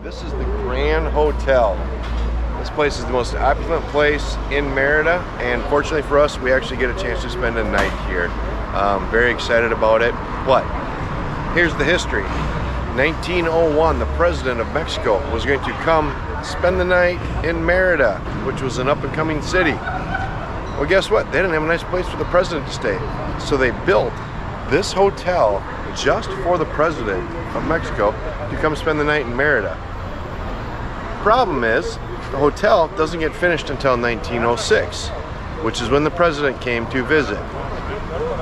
This is the Gran Hotel. This place is the most opulent place in Merida, and fortunately for us, we actually get a chance to spend a night here. Very excited about it. But here's the history. 1901, the president of Mexico was going to come spend the night in Merida, which was an up-and-coming city. Well, guess what? They didn't have a nice place for the president to stay. So they built this hotel just for the president of Mexico to come spend the night in Merida. Problem is, the hotel doesn't get finished until 1906, which is when the president came to visit.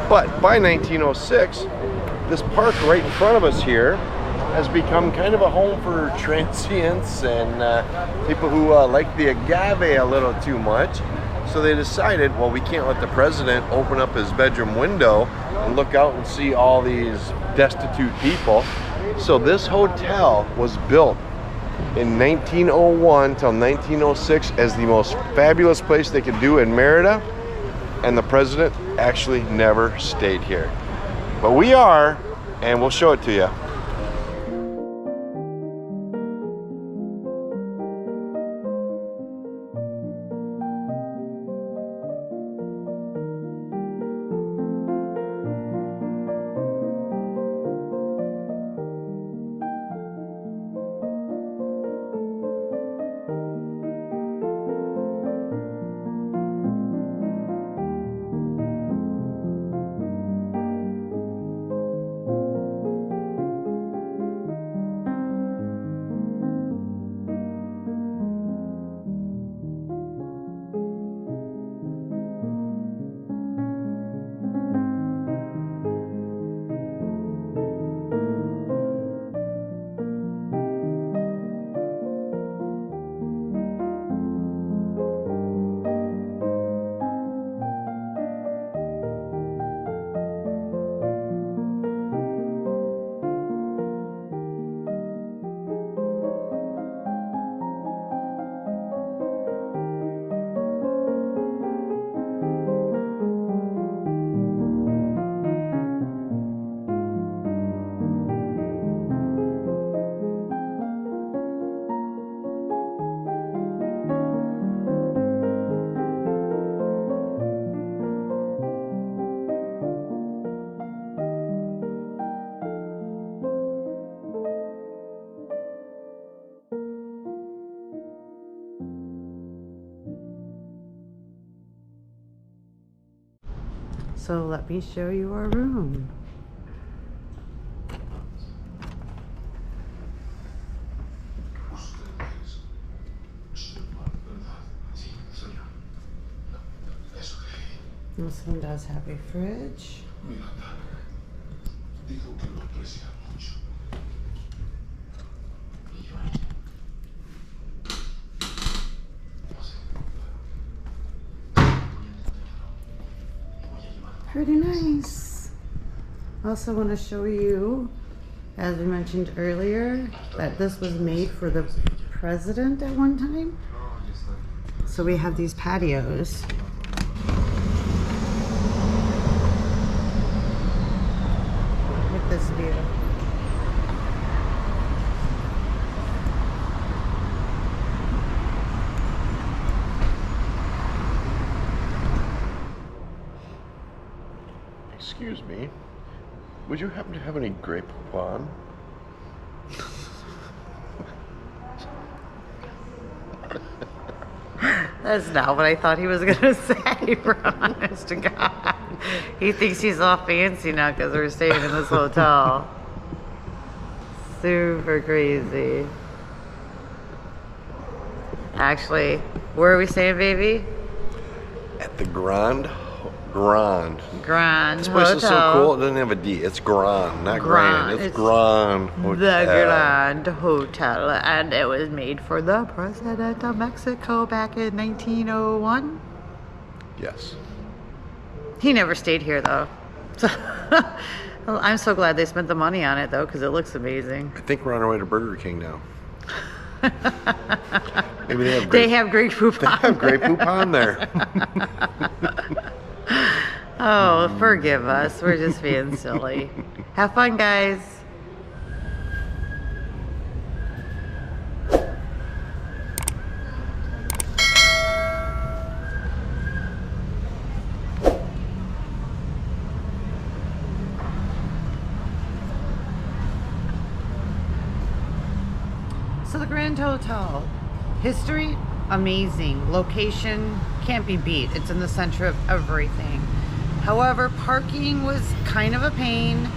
But by 1906, this park right in front of us here has become kind of a home for transients and people who like the agave a little too much. So they decided, well, we can't let the president open up his bedroom window and look out and see all these destitute people. So this hotel was built in 1901 till 1906 as the most fabulous place they could do in Merida, and the president actually never stayed here. But we are, and we'll show it to you. So let me show you our room. This one does have a fridge. Pretty nice. Also want to show you, as we mentioned earlier, that this was made for the president at one time. So we have these patios. With this view. Excuse me, would you happen to have any grape poupon? That's not what I thought he was gonna say, for honest to God. He thinks he's all fancy now because we're staying in this hotel. Super crazy. Actually, where are we staying, baby? At the Grand. Grand This place Hotel. is so cool. It doesn't have a D. It's Grand, not Grand. It's Grand Hotel. The Grand Hotel, and it was made for the president of Mexico back in 1901. Yes. He never stayed here though. So well, I'm so glad they spent the money on it though, because it looks amazing. I think we're on our way to Burger King now. Maybe they have great poop. They have great poop on there. Oh, forgive us. We're just being silly. Have fun, guys. So the Grand Hotel, history, amazing. Location, can't be beat. It's in the center of everything. However, parking was kind of a pain,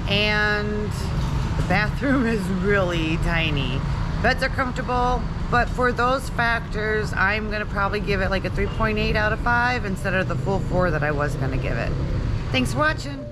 and the bathroom is really tiny. Beds are comfortable, but for those factors, I'm gonna probably give it like a 3.8 out of 5 instead of the full 4 that I was gonna give it. Thanks for watching.